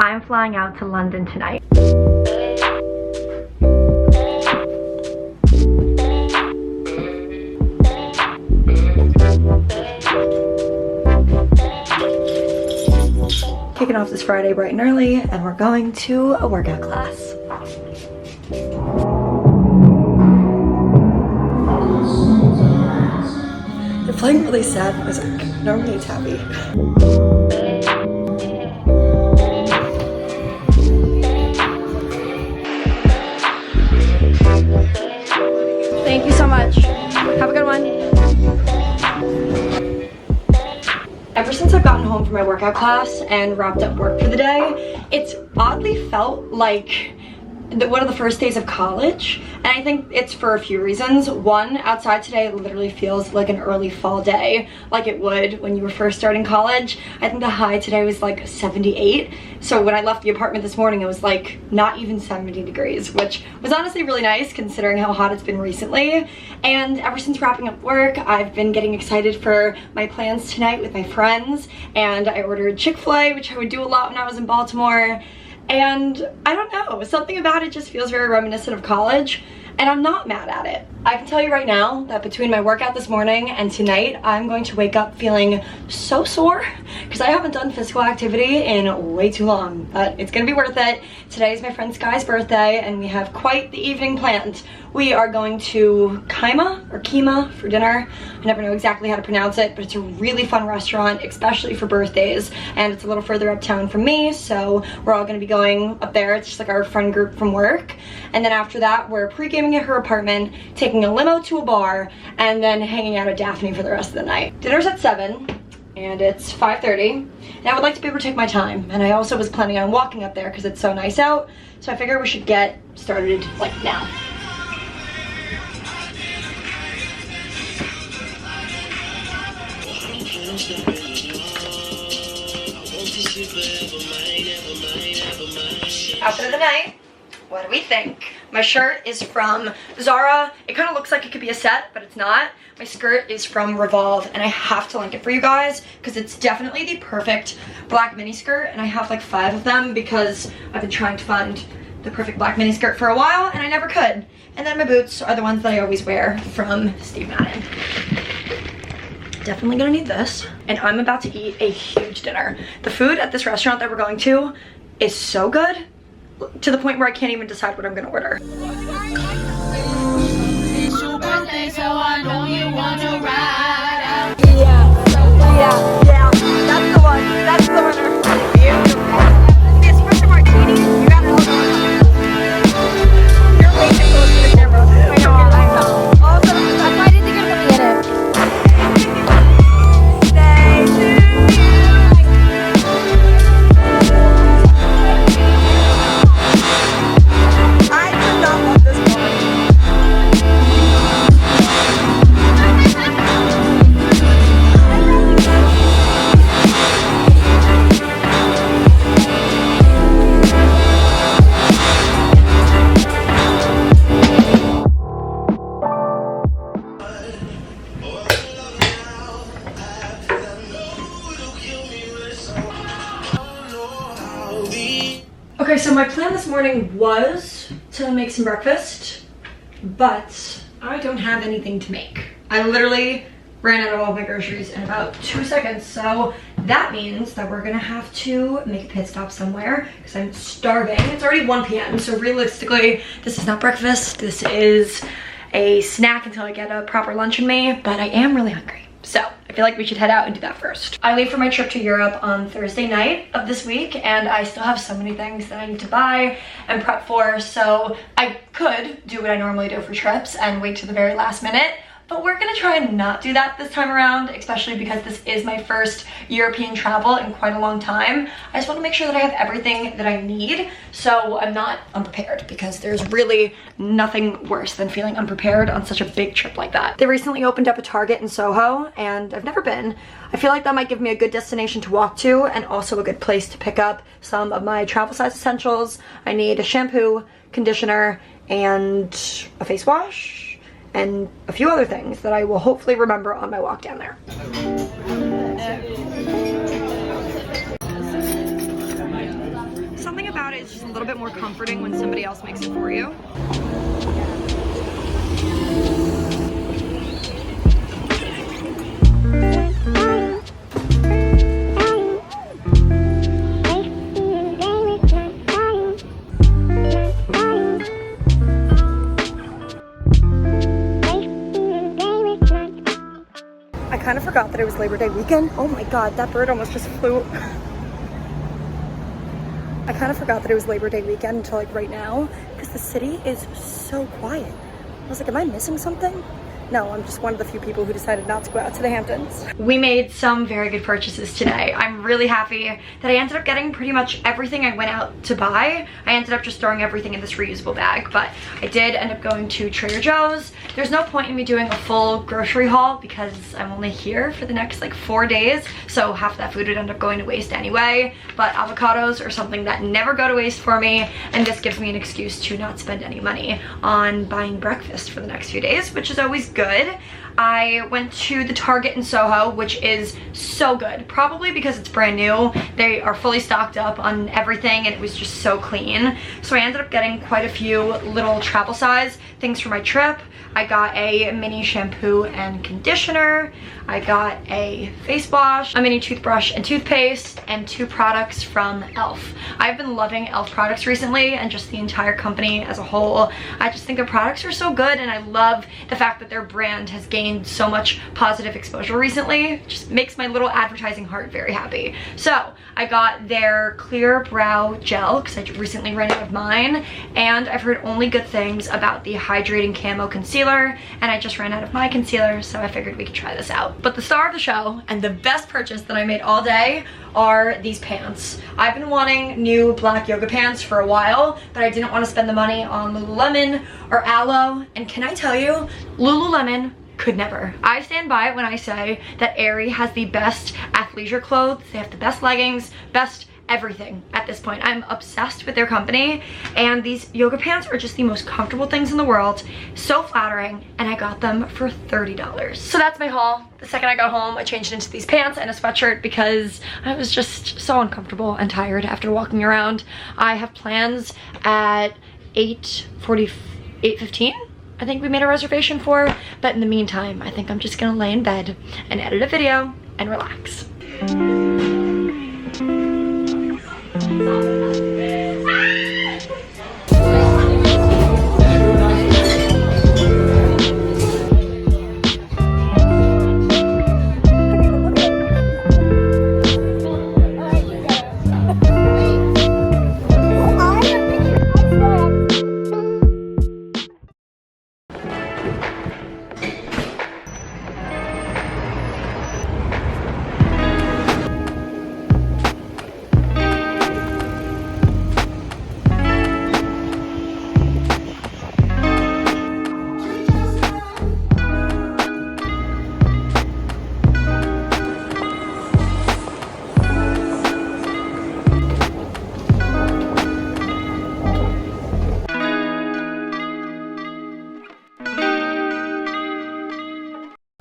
I'm flying out to London tonight. Kicking off this Friday bright and early, and we're going to a workout class. They're playing really sad music. Normally it's happy. Thank you so much. Have a good one. Ever since I've gotten home from my workout class and wrapped up work for the day, it's oddly felt like one of the first days of college, and I think it's for a few reasons. One, outside today literally feels like an early fall day, like it would when you were first starting college. I think the high today was like 78, so when I left the apartment this morning it was like not even 70 degrees, which was honestly really nice considering how hot it's been recently. And ever since wrapping up work, I've been getting excited for my plans tonight with my friends, and I ordered Chick-fil-A, which I would do a lot when I was in Baltimore. And I don't know, something about it just feels very reminiscent of college, and I'm not mad at it. I can tell you right now that between my workout this morning and tonight, I'm going to wake up feeling so sore because I haven't done physical activity in way too long, but it's gonna be worth it. Today is my friend Sky's birthday, and we have quite the evening planned. We are going to Kima for dinner. I never know exactly how to pronounce it, but it's a really fun restaurant, especially for birthdays, and it's a little further uptown from me, so we're all gonna be going up there. It's just like our friend group from work. And then after that, we're pre-gaming at her apartment, taking a limo to a bar, and then hanging out at Daphne for the rest of the night. Dinner's at 7, and it's 5:30, and I would like to be able to take my time, and I also was planning on walking up there because it's so nice out, so I figure we should get started like now. Outfit of the night. What do we think? My shirt is from Zara. It kind of looks like it could be a set, but it's not. My skirt is from Revolve, and I have to link it for you guys because it's definitely the perfect black mini skirt, and I have like 5 of them because I've been trying to find the perfect black mini skirt for a while, and I never could. And then my boots are the ones that I always wear from Steve Madden. Definitely gonna need this. And I'm about to eat a huge dinner. The food at this restaurant that we're going to is so good, to the point where I can't even decide what I'm gonna order. It's your birthday, so I know you wanna ride out. Yeah, that's the one, that's the winner. The espresso martini, you gotta hold on. You're way too close to the camera. I know. Also, That's why I didn't think I was gonna get it. day to you. I do not love this one. Okay, so my plan this morning was to make some breakfast, but I don't have anything to make. I literally ran out of all my groceries in about 2 seconds, so that means that we're gonna have to make a pit stop somewhere because I'm starving. It's already 1 p.m., so realistically, this is not breakfast. This is a snack until I get a proper lunch in me, but I am really hungry. So I feel like we should head out and do that first. I leave for my trip to Europe on Thursday night of this week, and I still have so many things that I need to buy and prep for, so I could do what I normally do for trips and wait to the very last minute. But we're gonna try and not do that this time around, especially because this is my first European travel in quite a long time. I just want to make sure that I have everything that I need, so I'm not unprepared, because there's really nothing worse than feeling unprepared on such a big trip like that. They recently opened up a Target in Soho, and I've never been. I feel like that might give me a good destination to walk to, and also a good place to pick up some of my travel size essentials. I need a shampoo, conditioner, and a face wash, and a few other things that I will hopefully remember on my walk down there. It's just a little bit more comforting when somebody else makes it for you. I kind of forgot that it was Labor Day weekend. Oh my god, that bird almost just flew. I kind of forgot that it was Labor Day weekend until like right now, because the city is so quiet. I was like, am I missing something? No, I'm just one of the few people who decided not to go out to the Hamptons. We made some very good purchases today. I'm really happy that I ended up getting pretty much everything I went out to buy. I ended up just throwing everything in this reusable bag, but I did end up going to Trader Joe's. There's no point in me doing a full grocery haul because I'm only here for the next like 4 days, so half of that food would end up going to waste anyway. But avocados are something that never go to waste for me, and this gives me an excuse to not spend any money on buying breakfast for the next few days, which is always good. I went to the Target in Soho, which is so good, probably because it's brand new. They are fully stocked up on everything and it was just so clean. So I ended up getting quite a few little travel size things for my trip. I got a mini shampoo and conditioner. I got a face wash, a mini toothbrush and toothpaste, and 2 products from e.l.f. I've been loving e.l.f. products recently, and just the entire company as a whole. I just think their products are so good, and I love the fact that their brand has gained so much positive exposure recently. It just makes my little advertising heart very happy. So I got their clear brow gel because I recently ran out of mine, and I've heard only good things about the hydrating camo concealer, and I just ran out of my concealer, so I figured we could try this out. But the star of the show and the best purchase that I made all day are these pants. I've been wanting new black yoga pants for a while, but I didn't want to spend the money on Lululemon or Aloe, and can I tell you, Lululemon could never. I stand by it when I say that Aerie has the best athleisure clothes. They have the best leggings, best everything at this point. I'm obsessed with their company, and these yoga pants are just the most comfortable things in the world. So flattering, and I got them for $30. So that's my haul. The second I got home, I changed into these pants and a sweatshirt because I was just so uncomfortable and tired after walking around. I have plans at 8:15. I think we made a reservation for, but in the meantime, I think I'm just gonna lay in bed and edit a video and relax.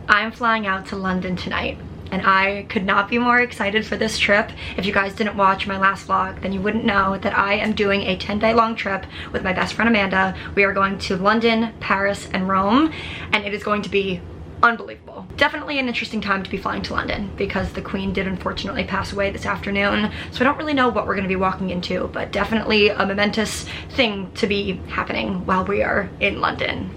I'm flying out to London tonight, and I could not be more excited for this trip. If you guys didn't watch my last vlog, then you wouldn't know that I am doing a 10-day long trip with my best friend Amanda. We are going to London, Paris, and Rome, and it is going to be unbelievable. Definitely an interesting time to be flying to London because the Queen did unfortunately pass away this afternoon, so I don't really know what we're going to be walking into, but definitely a momentous thing to be happening while we are in London.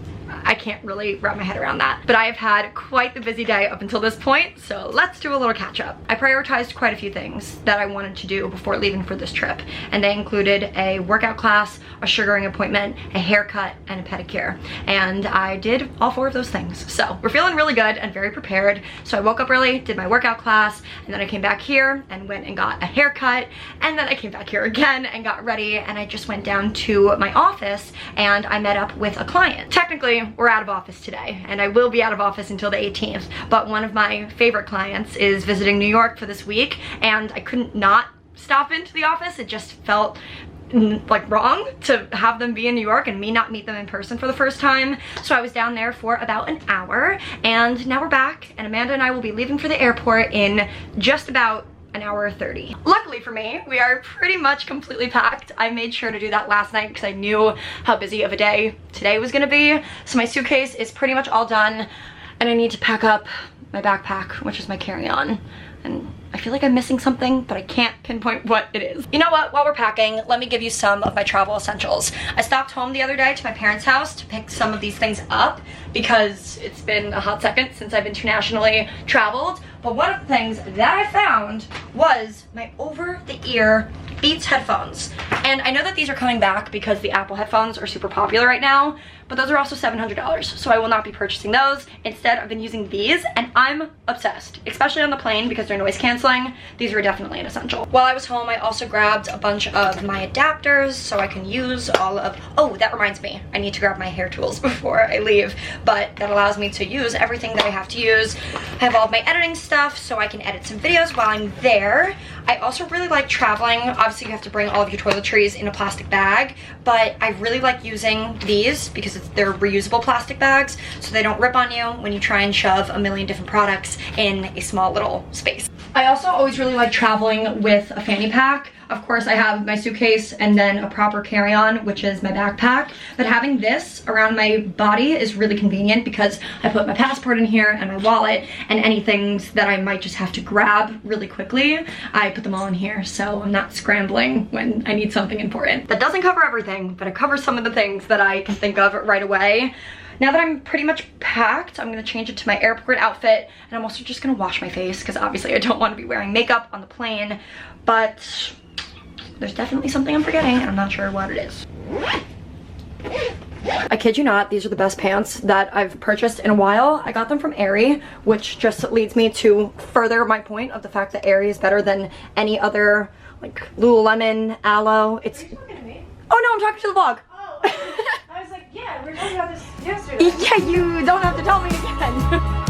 I can't really wrap my head around that. But I have had quite the busy day up until this point, so let's do a little catch up. I prioritized quite a few things that I wanted to do before leaving for this trip, and they included a workout class, a sugaring appointment, a haircut, and a pedicure. And I did all 4 of those things. So we're feeling really good and very prepared. So I woke up early, did my workout class, and then I came back here and went and got a haircut, and then I came back here again and got ready, and I just went down to my office and I met up with a client. Technically, we're out of office today, and I will be out of office until the 18th, but one of my favorite clients is visiting New York for this week, and I couldn't not stop into the office. It just felt like wrong to have them be in New York and me not meet them in person for the first time. So I was down there for about an hour, and now we're back, and Amanda and I will be leaving for the airport in just about an hour 30. Luckily for me, we are pretty much completely packed. I made sure to do that last night because I knew how busy of a day today was gonna be. So my suitcase is pretty much all done and I need to pack up my backpack, which is my carry-on. And I feel like I'm missing something, but I can't pinpoint what it is. You know what, while we're packing, let me give you some of my travel essentials. I stopped home the other day to my parents' house to pick some of these things up because it's been a hot second since I've internationally traveled. But one of the things that I found was my over-the-ear Beats headphones. And I know that these are coming back because the Apple headphones are super popular right now, but those are also $700, so I will not be purchasing those. Instead, I've been using these, and I'm obsessed, especially on the plane because they're noise canceling. These were definitely an essential. While I was home, I also grabbed a bunch of my adapters so I can use all of, oh, that reminds me, I need to grab my hair tools before I leave, but that allows me to use everything that I have to use. I have all of my editing stuff so I can edit some videos while I'm there. I also really like traveling. Obviously, you have to bring all of your toiletries in a plastic bag, but I really like using these because they're reusable plastic bags, so they don't rip on you when you try and shove a million different products in a small little space. I also always really like traveling with a fanny pack. Of course, I have my suitcase and then a proper carry-on, which is my backpack. But having this around my body is really convenient because I put my passport in here and my wallet and any things that I might just have to grab really quickly. I put them all in here, so I'm not scrambling when I need something important. That doesn't cover everything, but it covers some of the things that I can think of right away. Now that I'm pretty much packed, I'm gonna change it to my airport outfit, and I'm also just gonna wash my face because obviously I don't want to be wearing makeup on the plane, but there's definitely something I'm forgetting and I'm not sure what it is. I kid you not, these are the best pants that I've purchased in a while. I got them from Aerie, which just leads me to further my point of the fact that Aerie is better than any other, like Lululemon, Aloe. It's... Oh no, I'm talking to the vlog. Oh, I was like, yeah, we were talking about this yesterday. Yeah, you don't have to tell me again.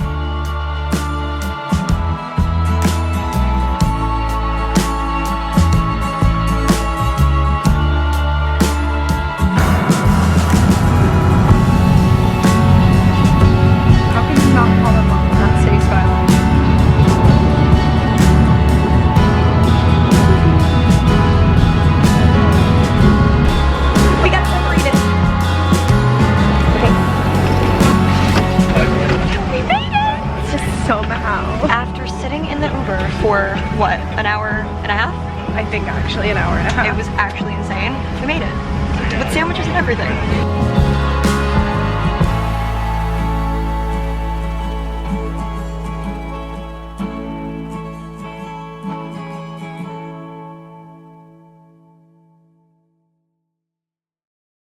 After sitting in the Uber for, what, an hour and a half? I think actually an hour and a half. It was actually insane. We made it. With sandwiches and everything.